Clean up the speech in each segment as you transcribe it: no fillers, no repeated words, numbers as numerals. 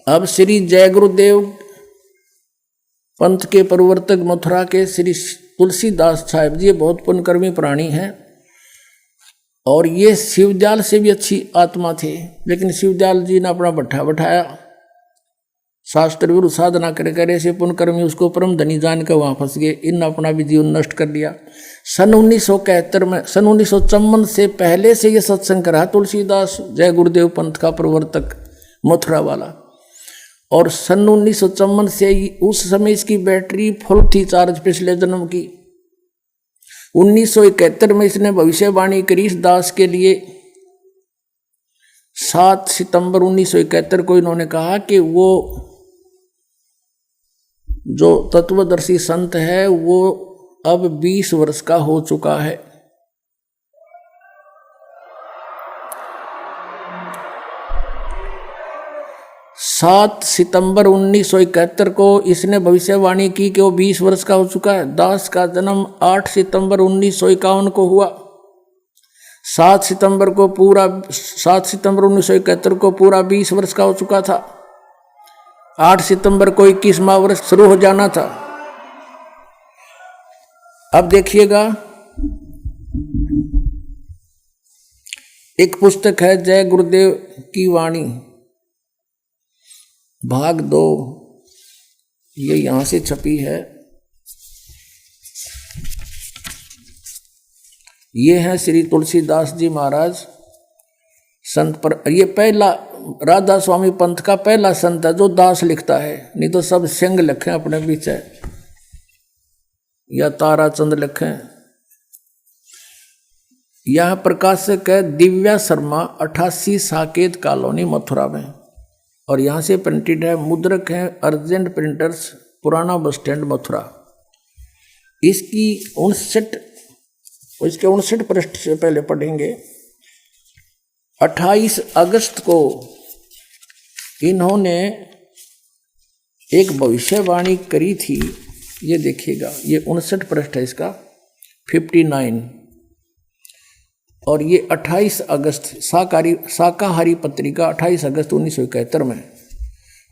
अब श्री जय गुरुदेव पंथ के प्रवर्तक मथुरा के श्री तुलसीदास साहिब जी बहुत पुण्यकर्मी प्राणी हैं और ये शिवदयाल से भी अच्छी आत्मा थे, लेकिन शिवदयाल जी ने अपना भट्ठा बैठाया, शास्त्र विरुद्ध साधना करे करे से पुण्यकर्मी उसको परम धनी जान कर वहाँ फंस गए। इन अपना भी जीवन नष्ट कर लिया। सन 1971 में, सन 1954 से पहले से ये सत्संग करा तुलसीदास जय गुरुदेव पंथ का प्रवर्तक मथुरा वाला, और सन 1954 से उस समय इसकी बैटरी फुल थी चार्ज पिछले जन्म की। 1971 में इसने भविष्यवाणी करी इस दास के लिए। 7 सितंबर 1971 को इन्होंने कहा कि वो जो तत्वदर्शी संत है वो अब 20 वर्ष का हो चुका है। 7 सितंबर 1971 को इसने भविष्यवाणी की कि वो 20 वर्ष का हो चुका है। दास का जन्म 8 सितंबर 1951 को हुआ। 7 सितंबर 1971 को पूरा 20 वर्ष का हो चुका था। 8 सितंबर को 21वां वर्ष शुरू हो जाना था। अब देखिएगा, एक पुस्तक है जय गुरुदेव की वाणी भाग 2, ये यहां से छपी है। ये है श्री तुलसीदास जी महाराज संत पर। ये पहला राधा स्वामी पंथ का पहला संत है जो दास लिखता है, नहीं तो सब सिंह लिखे अपने पीछे या ताराचंद लिखे। यह प्रकाशक है दिव्या शर्मा, 88 साकेत कॉलोनी मथुरा में, और यहाँ से प्रिंटेड है। मुद्रक है अर्जेंट प्रिंटर्स, पुराना बस स्टैंड मथुरा। इसकी 59 पृष्ठ से पहले पढ़ेंगे। 28 अगस्त को इन्होंने एक भविष्यवाणी करी थी, ये देखिएगा, ये 59 पृष्ठ है इसका, 59, और ये 28 अगस्त शाकाहारी पत्रिका 28 अगस्त 1971 में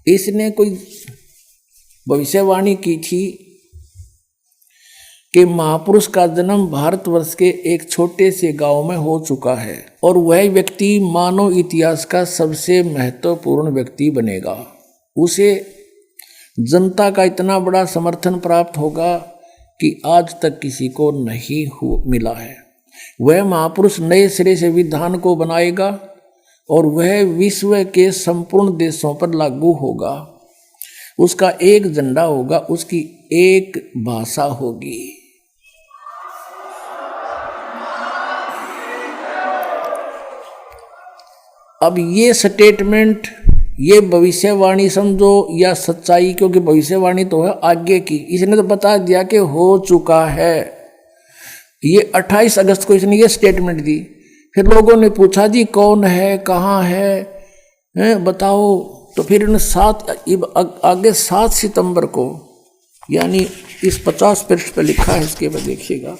इसने कोई भविष्यवाणी की थी कि महापुरुष का जन्म भारतवर्ष के एक छोटे से गांव में हो चुका है और वह व्यक्ति मानव इतिहास का सबसे महत्वपूर्ण व्यक्ति बनेगा। उसे जनता का इतना बड़ा समर्थन प्राप्त होगा कि आज तक किसी को नहीं मिला है। वह महापुरुष नए सिरे से विधान को बनाएगा और वह विश्व के संपूर्ण देशों पर लागू होगा। उसका एक झंडा होगा, उसकी एक भाषा होगी। अब ये स्टेटमेंट, ये भविष्यवाणी समझो या सच्चाई, क्योंकि भविष्यवाणी तो है आगे की, इसने तो बता दिया कि हो चुका है। ये 28 अगस्त को इसने ये स्टेटमेंट दी। फिर लोगों ने पूछा जी कौन है, कहाँ है, बताओ। तो फिर आगे 7 सितंबर को, यानी इस 50 पृष्ठ पर लिखा है, इसके बाद देखिएगा,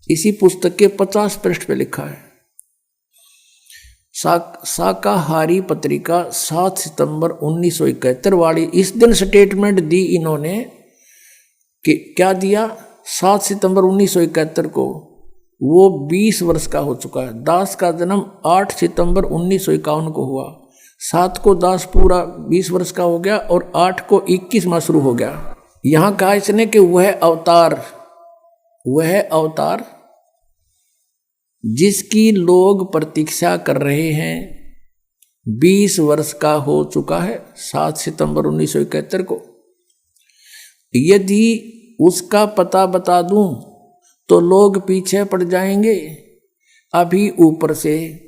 इसी पुस्तक के 50 पृष्ठ पे लिखा है। शाकाहारी पत्रिका 7 सितंबर 1971 वाली, इस दिन स्टेटमेंट दी इन्होंने कि क्या दिया, 7 सितंबर 1971 को वो 20 वर्ष का हो चुका है। दास का जन्म 8 सितंबर 1951 को हुआ। 7 को दास पूरा 20 वर्ष का हो गया और 8 को 21 माह शुरू हो गया। यहाँ कहा इसने कि वह अवतार जिसकी लोग प्रतीक्षा कर रहे हैं 20 वर्ष का हो चुका है 7 सितंबर 1971 को। यदि उसका पता बता दूं तो लोग पीछे पड़ जाएंगे। अभी ऊपर से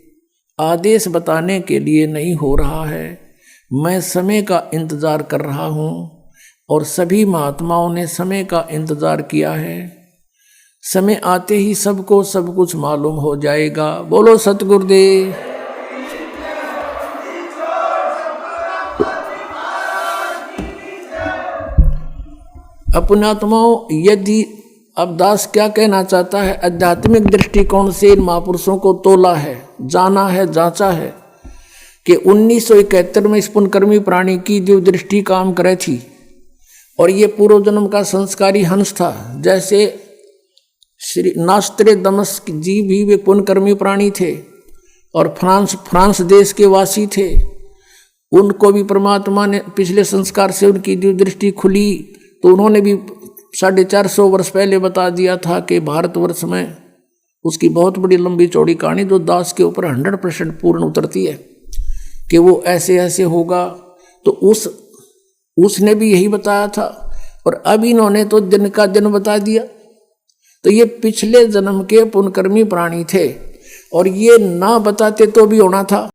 आदेश बताने के लिए नहीं हो रहा है। मैं समय का इंतजार कर रहा हूं और सभी महात्माओं ने समय का इंतजार किया है। समय आते ही सबको सब कुछ मालूम हो जाएगा। बोलो सतगुरुदेव। अपने आत्माओं, यदि अब दास क्या कहना चाहता है, आध्यात्मिक दृष्टिकोण से इन महापुरुषों को तोला है, जाना है, जांचा है कि 1971 में इस पुनकर्मी प्राणी की जो दृष्टि काम करे थी, और ये पूर्व जन्म का संस्कारी हंस था। जैसे श्री नास्त्रेदमस जी भी वे पुनकर्मी प्राणी थे और फ्रांस देश के वासी थे। उनको भी परमात्मा ने पिछले संस्कार से उनकी जो दृष्टि खुली, तो उन्होंने भी 450 वर्ष पहले बता दिया था कि भारतवर्ष में उसकी बहुत बड़ी लंबी चौड़ी कहानी जो दास के ऊपर 100% पूर्ण उतरती है कि वो ऐसे ऐसे होगा। तो उसने भी यही बताया था, और अब इन्होंने तो दिन का दिन बता दिया। तो ये पिछले जन्म के पुनकर्मी प्राणी थे, और ये ना बताते तो भी होना था।